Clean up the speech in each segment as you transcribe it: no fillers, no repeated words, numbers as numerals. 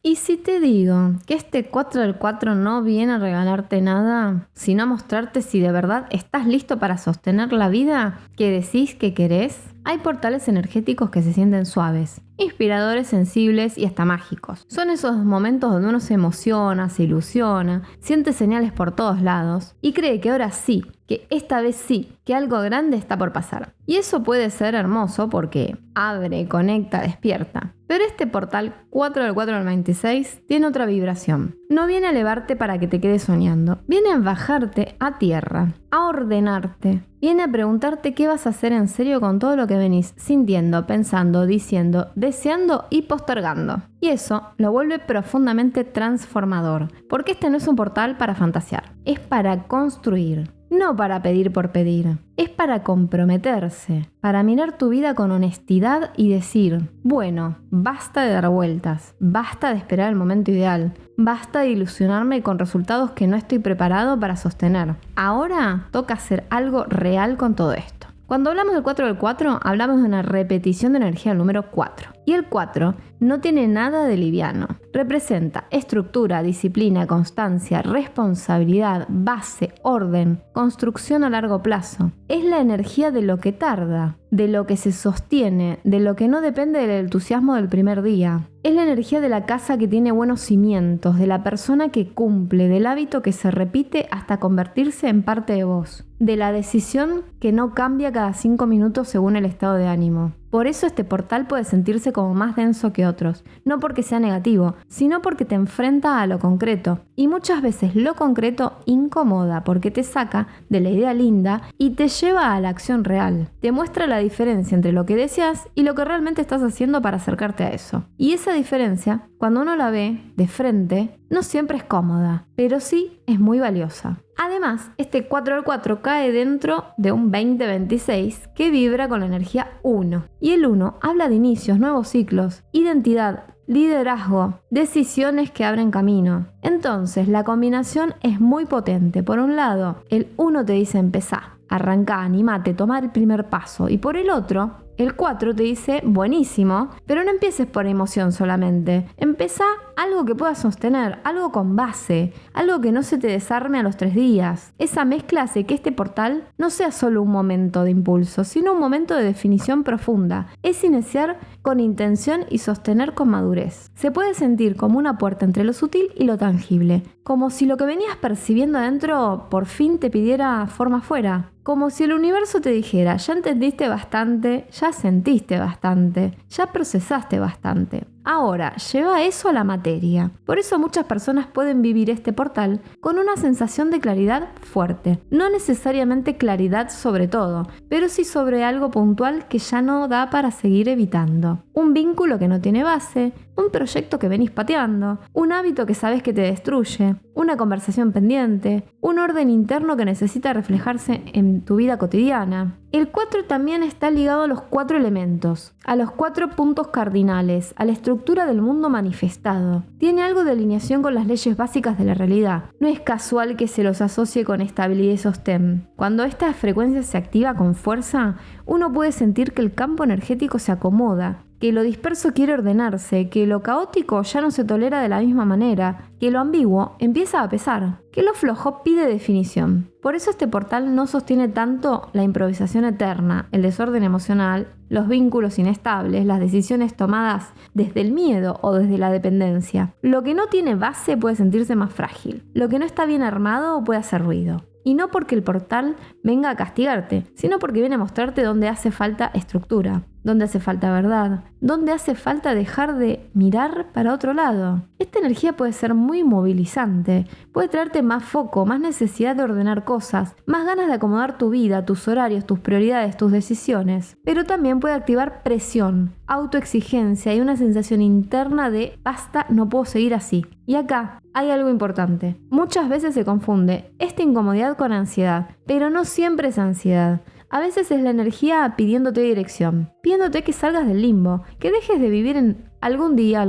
Y si te digo que este 4 del 4 no viene a regalarte nada, sino a mostrarte si de verdad estás listo para sostener la vida que decís que querés, hay portales energéticos que se sienten suaves, inspiradores, sensibles y hasta mágicos. Son esos momentos donde uno se emociona, se ilusiona, siente señales por todos lados y cree que ahora sí, que esta vez sí, que algo grande está por pasar. Y eso puede ser hermoso porque abre, conecta, despierta. Pero este portal 4 del 4 del 26 tiene otra vibración. No viene a elevarte para que te quedes soñando, viene a bajarte a tierra, a ordenarte. Viene a preguntarte qué vas a hacer en serio con todo lo que venís sintiendo, pensando, diciendo, deseando y postergando. Y eso lo vuelve profundamente transformador, porque este no es un portal para fantasear, es para construir. No para pedir por pedir, es para comprometerse, para mirar tu vida con honestidad y decir, bueno, basta de dar vueltas, basta de esperar el momento ideal, basta de ilusionarme con resultados que no estoy preparado para sostener. Ahora toca hacer algo real con todo esto. Cuando hablamos del 4 del 4, hablamos de una repetición de energía al número 4. Y el 4 no tiene nada de liviano. Representa estructura, disciplina, constancia, responsabilidad, base, orden, construcción a largo plazo. Es la energía de lo que tarda, de lo que se sostiene, de lo que no depende del entusiasmo del primer día. Es la energía de la casa que tiene buenos cimientos, de la persona que cumple, del hábito que se repite hasta convertirse en parte de vos, de la decisión que no cambia cada 5 minutos según el estado de ánimo. Por eso este portal puede sentirse como más denso que otros, no porque sea negativo, sino porque te enfrenta a lo concreto. Y muchas veces lo concreto incomoda porque te saca de la idea linda y te lleva a la acción real. Te muestra la diferencia entre lo que deseas y lo que realmente estás haciendo para acercarte a eso. Y esa diferencia, cuando uno la ve de frente, no siempre es cómoda, pero sí es muy valiosa. Además, este 4 del 4 cae dentro de un 2026 que vibra con la energía 1. Y el 1 habla de inicios, nuevos ciclos, identidad, liderazgo, decisiones que abren camino. Entonces, la combinación es muy potente. Por un lado, el 1 te dice empezá, arrancá, animate, tomar el primer paso. Y por el otro, el 4 te dice, buenísimo, pero no empieces por emoción solamente. Empezá algo que puedas sostener, algo con base, algo que no se te desarme a los 3 días. Esa mezcla hace que este portal no sea solo un momento de impulso, sino un momento de definición profunda. Es iniciar con intención y sostener con madurez. Se puede sentir como una puerta entre lo sutil y lo tangible, como si lo que venías percibiendo adentro por fin te pidiera forma afuera. Como si el universo te dijera, ya entendiste bastante, ya sentiste bastante, ya procesaste bastante. Ahora, lleva eso a la materia. Por eso muchas personas pueden vivir este portal con una sensación de claridad fuerte. No necesariamente claridad sobre todo, pero sí sobre algo puntual que ya no da para seguir evitando. Un vínculo que no tiene base, un proyecto que venís pateando, un hábito que sabes que te destruye, una conversación pendiente, un orden interno que necesita reflejarse en tu vida cotidiana. El 4 también está ligado a los 4 elementos, a los 4 puntos cardinales, a la estructura del mundo manifestado. Tiene algo de alineación con las leyes básicas de la realidad. No es casual que se los asocie con estabilidad y sostén. Cuando esta frecuencia se activa con fuerza, uno puede sentir que el campo energético se acomoda, que lo disperso quiere ordenarse, que lo caótico ya no se tolera de la misma manera, que lo ambiguo empieza a pesar, que lo flojo pide definición. Por eso este portal no sostiene tanto la improvisación eterna, el desorden emocional, los vínculos inestables, las decisiones tomadas desde el miedo o desde la dependencia. Lo que no tiene base puede sentirse más frágil, lo que no está bien armado puede hacer ruido. Y no porque el portal venga a castigarte, sino porque viene a mostrarte dónde hace falta estructura, dónde hace falta verdad, dónde hace falta dejar de mirar para otro lado. Esta energía puede ser muy movilizante, puede traerte más foco, más necesidad de ordenar cosas, más ganas de acomodar tu vida, tus horarios, tus prioridades, tus decisiones, pero también puede activar presión, autoexigencia y una sensación interna de basta, no puedo seguir así. Y acá hay algo importante. Muchas veces se confunde esta incomodidad con ansiedad, pero no siempre es ansiedad. A veces es la energía pidiéndote dirección, pidiéndote que salgas del limbo, que dejes de vivir en algún día,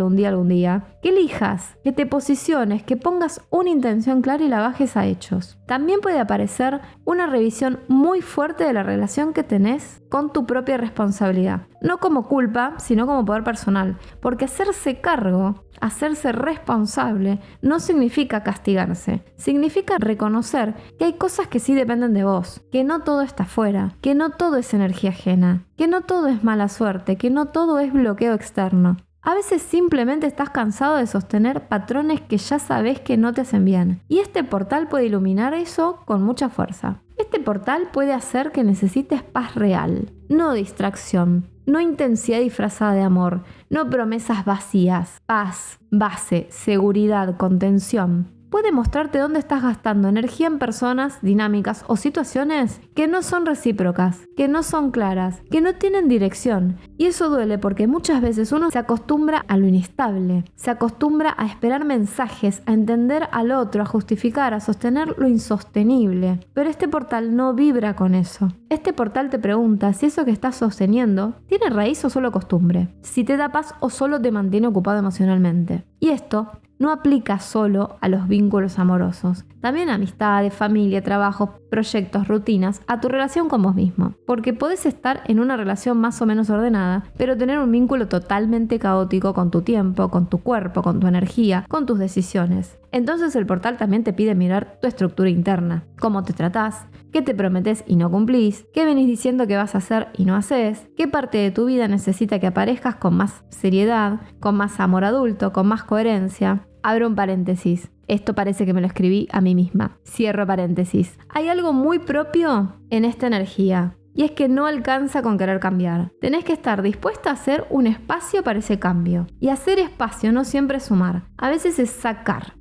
que elijas, que te posiciones, que pongas una intención clara y la bajes a hechos. También puede aparecer una revisión muy fuerte de la relación que tenés con tu propia responsabilidad. No como culpa, sino como poder personal. Porque hacerse cargo, hacerse responsable, no significa castigarse. Significa reconocer que hay cosas que sí dependen de vos, que no todo está afuera, que no todo es energía ajena, que no todo es mala suerte, que no todo es bloqueo externo. A veces simplemente estás cansado de sostener patrones que ya sabes que no te hacen bien. Y este portal puede iluminar eso con mucha fuerza. Este portal puede hacer que necesites paz real, no distracción, no intensidad disfrazada de amor, no promesas vacías, paz, base, seguridad, contención. Puede mostrarte dónde estás gastando energía en personas, dinámicas o situaciones que no son recíprocas, que no son claras, que no tienen dirección. Y eso duele porque muchas veces uno se acostumbra a lo inestable, se acostumbra a esperar mensajes, a entender al otro, a justificar, a sostener lo insostenible. Pero este portal no vibra con eso. Este portal te pregunta si eso que estás sosteniendo tiene raíz o solo costumbre, si te da paz o solo te mantiene ocupado emocionalmente. Y esto no aplica solo a los vínculos amorosos, también a amistades, familia, trabajo, proyectos, rutinas, a tu relación con vos mismo. Porque podés estar en una relación más o menos ordenada, pero tener un vínculo totalmente caótico con tu tiempo, con tu cuerpo, con tu energía, con tus decisiones. Entonces el portal también te pide mirar tu estructura interna, cómo te tratás, qué te prometés y no cumplís, qué venís diciendo que vas a hacer y no haces, qué parte de tu vida necesita que aparezcas con más seriedad, con más amor adulto, con más coherencia. Abro un paréntesis. Esto parece que me lo escribí a mí misma. Cierro paréntesis. Hay algo muy propio en esta energía. Y es que no alcanza con querer cambiar. Tenés que estar dispuesta a hacer un espacio para ese cambio. Y hacer espacio no siempre es sumar. A veces es sacar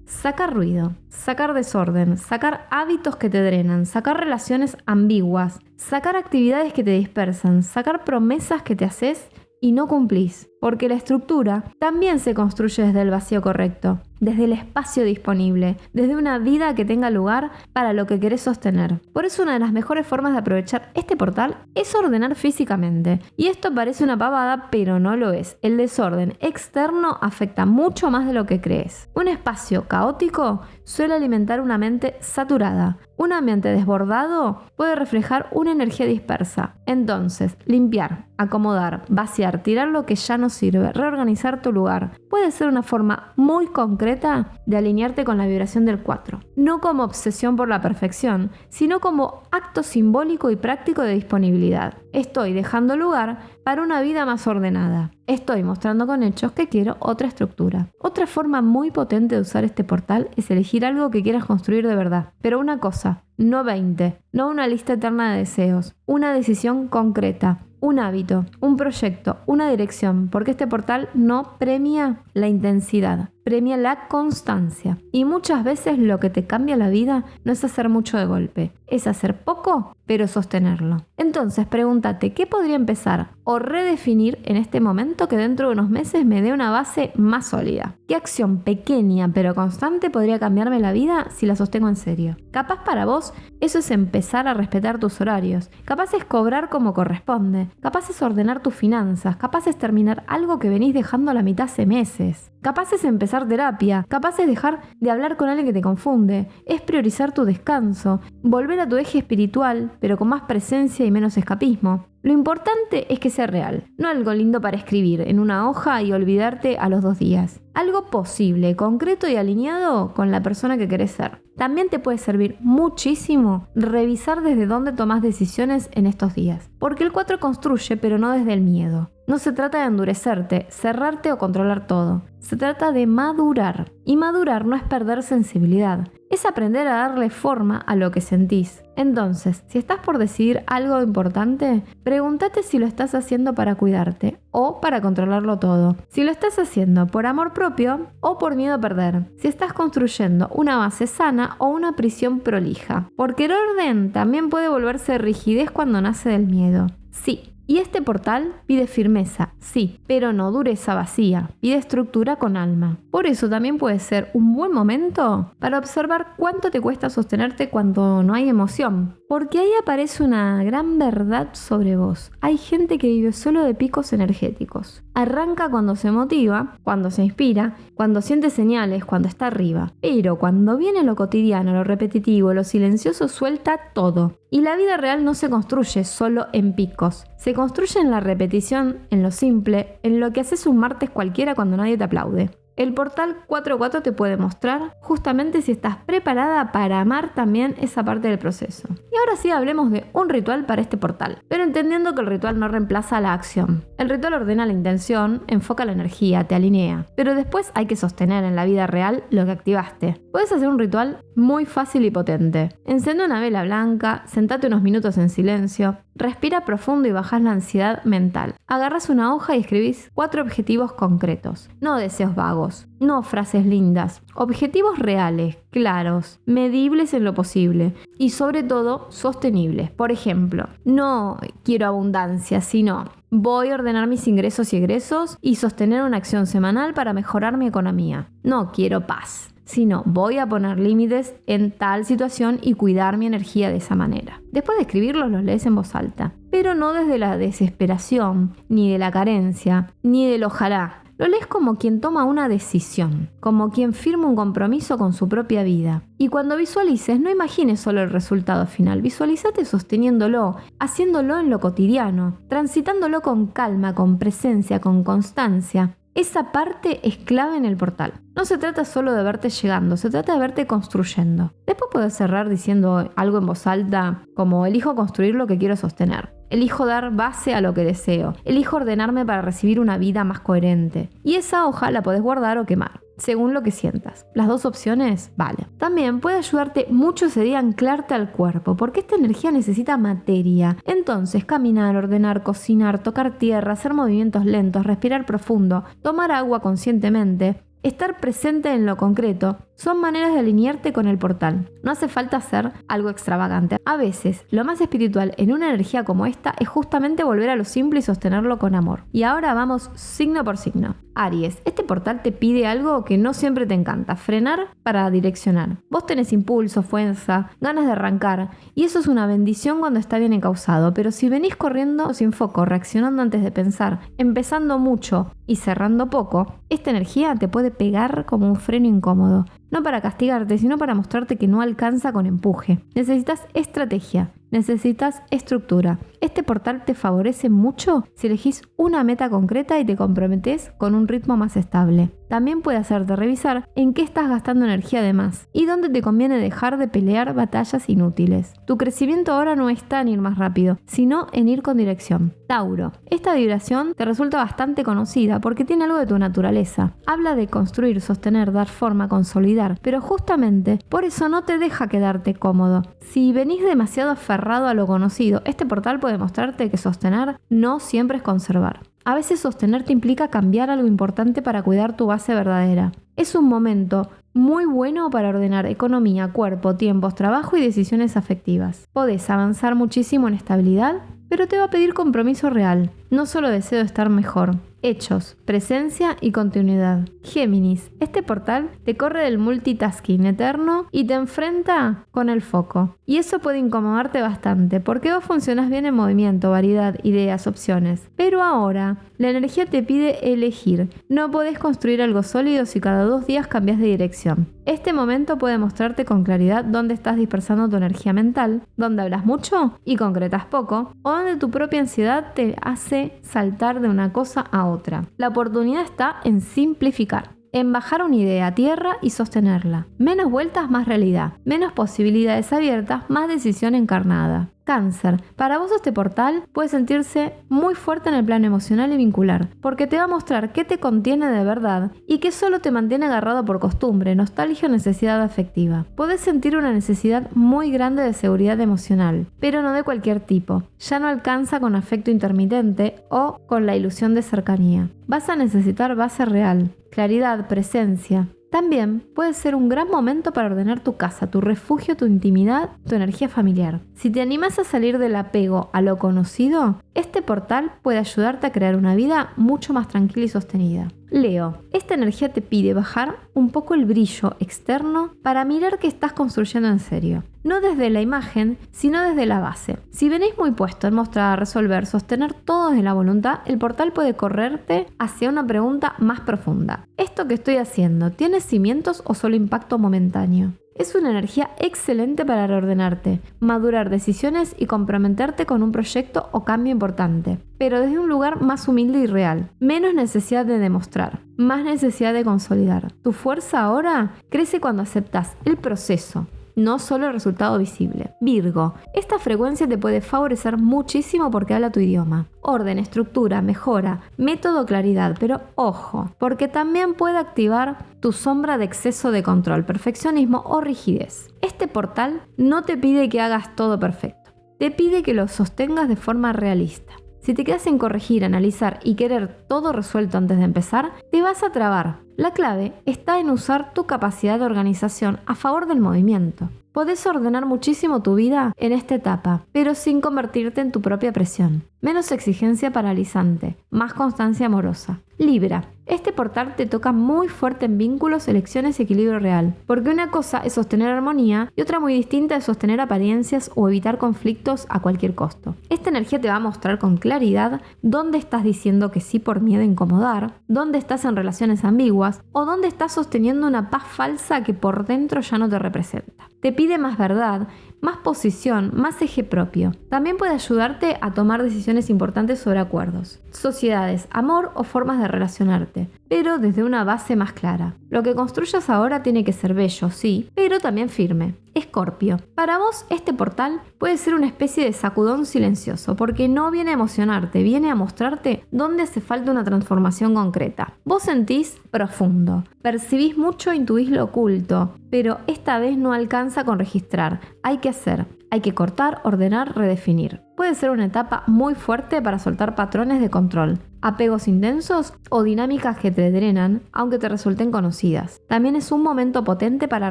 ruido, sacar desorden, sacar hábitos que te drenan, sacar relaciones ambiguas, sacar actividades que te dispersan, sacar promesas que te haces y no cumplís. Porque la estructura también se construye desde el vacío correcto, desde el espacio disponible, desde una vida que tenga lugar para lo que querés sostener. Por eso una de las mejores formas de aprovechar este portal es ordenar físicamente. Y esto parece una pavada, pero no lo es. El desorden externo afecta mucho más de lo que crees. Un espacio caótico suele alimentar una mente saturada. Un ambiente desbordado puede reflejar una energía dispersa. Entonces, limpiar, acomodar, vaciar, tirar lo que ya no sirve, reorganizar tu lugar, puede ser una forma muy concreta de alinearte con la vibración del 4. No como obsesión por la perfección, sino como acto simbólico y práctico de disponibilidad. Estoy dejando lugar para una vida más ordenada. Estoy mostrando con hechos que quiero otra estructura. Otra forma muy potente de usar este portal es elegir algo que quieras construir de verdad. Pero una cosa, no 20, no una lista eterna de deseos, una decisión concreta. Un hábito, un proyecto, una dirección, porque este portal no premia la intensidad, premia la constancia. Y muchas veces lo que te cambia la vida no es hacer mucho de golpe, es hacer poco, pero sostenerlo. Entonces pregúntate, ¿qué podría empezar o redefinir en este momento que dentro de unos meses me dé una base más sólida? ¿Qué acción pequeña pero constante podría cambiarme la vida si la sostengo en serio? Capaz para vos eso es empezar a respetar tus horarios, capaz es cobrar como corresponde, capaz es ordenar tus finanzas, capaz es terminar algo que venís dejando a la mitad hace meses. Capaz es empezar terapia, capaz es dejar de hablar con alguien que te confunde, es priorizar tu descanso, volver a tu eje espiritual, pero con más presencia y menos escapismo. Lo importante es que sea real, no algo lindo para escribir en una hoja y olvidarte a los 2 días. Algo posible, concreto y alineado con la persona que querés ser. También te puede servir muchísimo revisar desde dónde tomás decisiones en estos días. Porque el 4 construye, pero no desde el miedo. No se trata de endurecerte, cerrarte o controlar todo. Se trata de madurar. Y madurar no es perder sensibilidad. Es aprender a darle forma a lo que sentís. Entonces, si estás por decidir algo importante, pregúntate si lo estás haciendo para cuidarte o para controlarlo todo. Si lo estás haciendo por amor propio o por miedo a perder. Si estás construyendo una base sana o una prisión prolija. Porque el orden también puede volverse rigidez cuando nace del miedo. Sí. Y este portal pide firmeza, sí, pero no dureza vacía, pide estructura con alma. Por eso también puede ser un buen momento para observar cuánto te cuesta sostenerte cuando no hay emoción. porque ahí aparece una gran verdad sobre vos. Hay gente que vive solo de picos energéticos. Arranca cuando se motiva, cuando se inspira, cuando siente señales, cuando está arriba. Pero cuando viene lo cotidiano, lo repetitivo, lo silencioso, suelta todo. Y la vida real no se construye solo en picos. Se construye en la repetición, en lo simple, en lo que haces un martes cualquiera cuando nadie te aplaude. El portal 4-4 te puede mostrar justamente si estás preparada para amar también esa parte del proceso. Y ahora sí hablemos de un ritual para este portal, pero entendiendo que el ritual no reemplaza la acción. El ritual ordena la intención, enfoca la energía, te alinea, pero después hay que sostener en la vida real lo que activaste. Puedes hacer un ritual muy fácil y potente. Encende una vela blanca, sentate unos minutos en silencio, respira profundo y bajás la ansiedad mental. Agarrás una hoja y escribís 4 objetivos concretos, no deseos vagos, no frases lindas, objetivos reales, claros, medibles en lo posible y sobre todo sostenibles. Por ejemplo, no quiero abundancia, sino voy a ordenar mis ingresos y egresos y sostener una acción semanal para mejorar mi economía. No quiero paz, sino voy a poner límites en tal situación y cuidar mi energía de esa manera. Después de escribirlos, los lees en voz alta, pero no desde la desesperación, ni de la carencia, ni del ojalá. Lo lees como quien toma una decisión, como quien firma un compromiso con su propia vida. Y cuando visualices, no imagines solo el resultado final, visualízate sosteniéndolo, haciéndolo en lo cotidiano, transitándolo con calma, con presencia, con constancia. Esa parte es clave en el portal. No se trata solo de verte llegando, se trata de verte construyendo. Después puedes cerrar diciendo algo en voz alta como elijo construir lo que quiero sostener. Elijo dar base a lo que deseo. Elijo ordenarme para recibir una vida más coherente. Y esa hoja la podés guardar o quemar, según lo que sientas. Las 2 opciones valen. También puede ayudarte mucho ese día a anclarte al cuerpo, porque esta energía necesita materia. Entonces, caminar, ordenar, cocinar, tocar tierra, hacer movimientos lentos, respirar profundo, tomar agua conscientemente, estar presente en lo concreto, son maneras de alinearte con el portal. No hace falta hacer algo extravagante. A veces, lo más espiritual en una energía como esta es justamente volver a lo simple y sostenerlo con amor. Y ahora vamos signo por signo. Aries, este portal te pide algo que no siempre te encanta, frenar para direccionar. Vos tenés impulso, fuerza, ganas de arrancar, y eso es una bendición cuando está bien encauzado, pero si venís corriendo sin foco, reaccionando antes de pensar, empezando mucho y cerrando poco, esta energía te puede pegar como un freno incómodo. No para castigarte, sino para mostrarte que no alcanza con empuje. Necesitas estrategia, necesitas estructura. Este portal te favorece mucho si elegís una meta concreta y te comprometés con un ritmo más estable. También puede hacerte revisar en qué estás gastando energía de más y dónde te conviene dejar de pelear batallas inútiles. Tu crecimiento ahora no está en ir más rápido, sino en ir con dirección. Tauro, esta vibración te resulta bastante conocida porque tiene algo de tu naturaleza. Habla de construir, sostener, dar forma, consolidar, pero justamente por eso no te deja quedarte cómodo. Si venís demasiado aferrado a lo conocido, este portal puede mostrarte que sostener no siempre es conservar. A veces sostenerte implica cambiar algo importante para cuidar tu base verdadera. Es un momento muy bueno para ordenar economía, cuerpo, tiempos, trabajo y decisiones afectivas. Podés avanzar muchísimo en estabilidad, pero te va a pedir compromiso real. No solo deseo estar mejor. Hechos, presencia y continuidad. Géminis, este portal te corre del multitasking eterno y te enfrenta con el foco. Y eso puede incomodarte bastante, porque vos funcionás bien en movimiento, variedad, ideas, opciones. Pero ahora, la energía te pide elegir. No podés construir algo sólido si cada 2 días cambias de dirección. Este momento puede mostrarte con claridad dónde estás dispersando tu energía mental, dónde hablas mucho y concretas poco, o dónde tu propia ansiedad te hace saltar de una cosa a otra. La oportunidad está en simplificar, en bajar una idea a tierra y sostenerla. Menos vueltas, más realidad. Menos posibilidades abiertas, más decisión encarnada. Cáncer, para vos este portal puede sentirse muy fuerte en el plano emocional y vincular, porque te va a mostrar qué te contiene de verdad y qué solo te mantiene agarrado por costumbre, nostalgia o necesidad afectiva. Podés sentir una necesidad muy grande de seguridad emocional, pero no de cualquier tipo. Ya no alcanza con afecto intermitente o con la ilusión de cercanía. Vas a necesitar base real, claridad, presencia. También puede ser un gran momento para ordenar tu casa, tu refugio, tu intimidad, tu energía familiar. Si te animas a salir del apego a lo conocido, este portal puede ayudarte a crear una vida mucho más tranquila y sostenida. Leo, esta energía te pide bajar un poco el brillo externo para mirar que estás construyendo en serio. No desde la imagen, sino desde la base. Si venís muy puesto en mostrar, resolver, sostener todo desde la voluntad, el portal puede correrte hacia una pregunta más profunda. ¿Esto que estoy haciendo tiene cimientos o solo impacto momentáneo? Es una energía excelente para reordenarte, madurar decisiones y comprometerte con un proyecto o cambio importante, pero desde un lugar más humilde y real. Menos necesidad de demostrar, más necesidad de consolidar. Tu fuerza ahora crece cuando aceptas el proceso, no solo el resultado visible. Virgo, esta frecuencia te puede favorecer muchísimo porque habla tu idioma. Orden, estructura, mejora, método, claridad, pero ojo, porque también puede activar tu sombra de exceso de control, perfeccionismo o rigidez. Este portal no te pide que hagas todo perfecto, te pide que lo sostengas de forma realista. Si te quedas en corregir, analizar y querer todo resuelto antes de empezar, te vas a trabar. La clave está en usar tu capacidad de organización a favor del movimiento. Podés ordenar muchísimo tu vida en esta etapa, pero sin convertirte en tu propia presión. Menos exigencia paralizante, más constancia amorosa. Libra, este portal te toca muy fuerte en vínculos, elecciones y equilibrio real, porque una cosa es sostener armonía y otra muy distinta es sostener apariencias o evitar conflictos a cualquier costo. Esta energía te va a mostrar con claridad dónde estás diciendo que sí por miedo a incomodar, dónde estás en relaciones ambiguas o dónde estás sosteniendo una paz falsa que por dentro ya no te representa. Te pide más verdad, más posición, más eje propio. También puede ayudarte a tomar decisiones importantes sobre acuerdos, sociedades, amor o formas de relacionarte, pero desde una base más clara. Lo que construyas ahora tiene que ser bello, sí, pero también firme. Escorpio, para vos este portal puede ser una especie de sacudón silencioso, porque no viene a emocionarte, viene a mostrarte dónde hace falta una transformación concreta. Vos sentís profundo, percibís mucho, intuís lo oculto, pero esta vez no alcanza con registrar. Hay que hacer, hay que cortar, ordenar, redefinir. Puede ser una etapa muy fuerte para soltar patrones de control, apegos intensos o dinámicas que te drenan, aunque te resulten conocidas. También es un momento potente para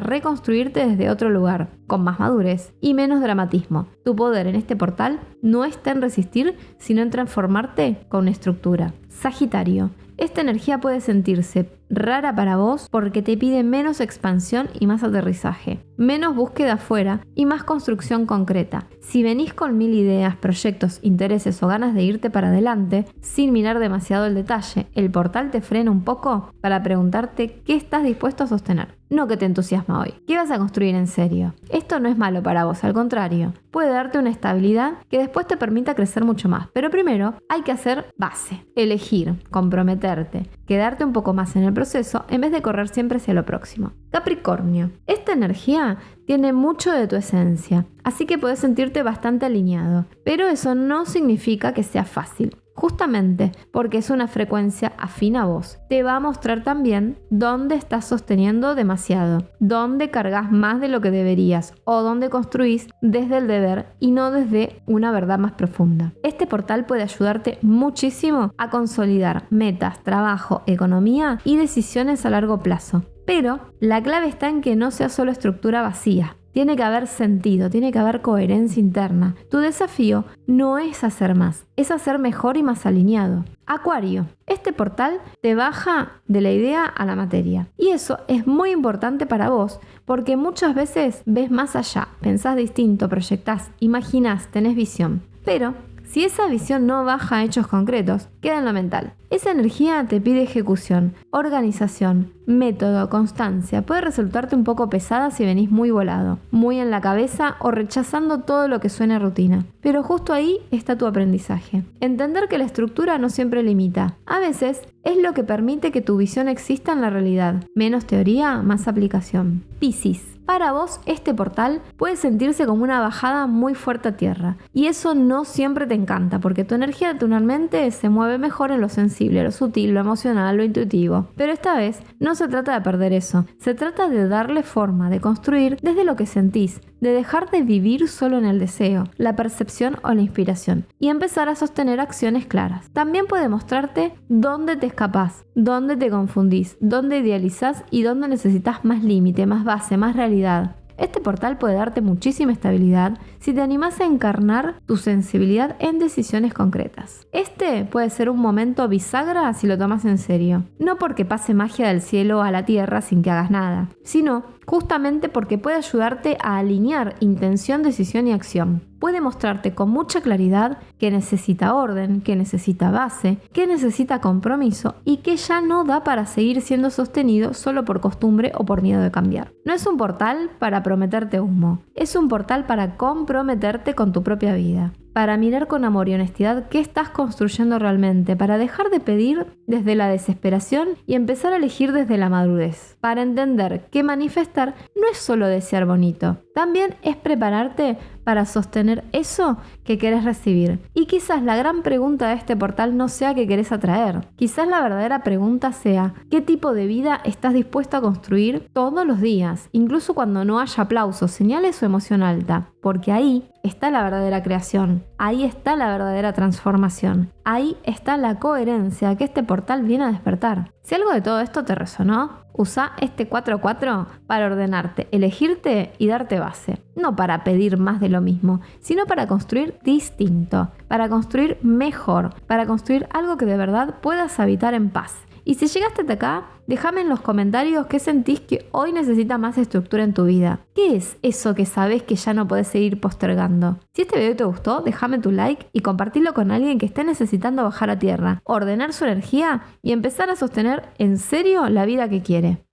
reconstruirte desde otro lugar, con más madurez y menos dramatismo. Tu poder en este portal no está en resistir, sino en transformarte con estructura. Sagitario, esta energía puede sentirse rara para vos porque te pide menos expansión y más aterrizaje, menos búsqueda afuera y más construcción concreta. Si venís con 1000 ideas, proyectos, intereses o ganas de irte para adelante, sin mirar demasiado el detalle, el portal te frena un poco para preguntarte qué estás dispuesto a sostener. No que te entusiasma hoy. ¿Qué vas a construir en serio? Esto no es malo para vos, al contrario. Puede darte una estabilidad que después te permita crecer mucho más. Pero primero hay que hacer base, elegir, comprometerte, quedarte un poco más en el proceso en vez de correr siempre hacia lo próximo. Capricornio, esta energía tiene mucho de tu esencia, así que puedes sentirte bastante alineado. Pero eso no significa que sea fácil. Justamente porque es una frecuencia afín a vos. Te va a mostrar también dónde estás sosteniendo demasiado, dónde cargas más de lo que deberías o dónde construís desde el deber y no desde una verdad más profunda. Este portal puede ayudarte muchísimo a consolidar metas, trabajo, economía y decisiones a largo plazo. Pero la clave está en que no sea solo estructura vacía. Tiene que haber sentido, tiene que haber coherencia interna. Tu desafío no es hacer más, es hacer mejor y más alineado. Acuario, este portal te baja de la idea a la materia. Y eso es muy importante para vos, porque muchas veces ves más allá, pensás distinto, proyectás, imaginás, tenés visión. Pero si esa visión no baja a hechos concretos, queda en lo mental. Esa energía te pide ejecución, organización, método, constancia. Puede resultarte un poco pesada si venís muy volado, muy en la cabeza o rechazando todo lo que suene rutina. Pero justo ahí está tu aprendizaje. Entender que la estructura no siempre limita. A veces es lo que permite que tu visión exista en la realidad. Menos teoría, más aplicación. Piscis. Para vos, este portal puede sentirse como una bajada muy fuerte a tierra. Y eso no siempre te encanta, porque tu energía naturalmente se mueve mejor en lo sensible, lo sutil, lo emocional, lo intuitivo. Pero esta vez no se trata de perder eso. Se trata de darle forma, de construir desde lo que sentís, de dejar de vivir solo en el deseo, la percepción o la inspiración, y empezar a sostener acciones claras. También puede mostrarte dónde te escapás, dónde te confundís, dónde idealizás y dónde necesitas más límite, más base, más realidad. Este portal puede darte muchísima estabilidad si te animás a encarnar tu sensibilidad en decisiones concretas. Este puede ser un momento bisagra si lo tomas en serio. No porque pase magia del cielo a la tierra sin que hagas nada, sino justamente porque puede ayudarte a alinear intención, decisión y acción. Puede mostrarte con mucha claridad que necesita orden, que necesita base, que necesita compromiso y que ya no da para seguir siendo sostenido solo por costumbre o por miedo de cambiar. No es un portal para prometerte humo, es un portal para comprometerte con tu propia vida, para mirar con amor y honestidad qué estás construyendo realmente, para dejar de pedir desde la desesperación y empezar a elegir desde la madurez, para entender que manifestar no es solo desear bonito, también es prepararte para sostener eso que querés recibir. Y quizás la gran pregunta de este portal no sea qué querés atraer. Quizás la verdadera pregunta sea qué tipo de vida estás dispuesto a construir todos los días, incluso cuando no haya aplausos, señales o emoción alta. Porque ahí está la verdadera creación, ahí está la verdadera transformación, ahí está la coherencia que este portal viene a despertar. Si algo de todo esto te resonó, usa este 4-4 para ordenarte, elegirte y darte base. No para pedir más de lo mismo, sino para construir distinto, para construir mejor, para construir algo que de verdad puedas habitar en paz. Y si llegaste hasta acá, déjame en los comentarios qué sentís que hoy necesita más estructura en tu vida. ¿Qué es eso que sabes que ya no podés seguir postergando? Si este video te gustó, déjame tu like y compartilo con alguien que esté necesitando bajar a tierra, ordenar su energía y empezar a sostener en serio la vida que quiere.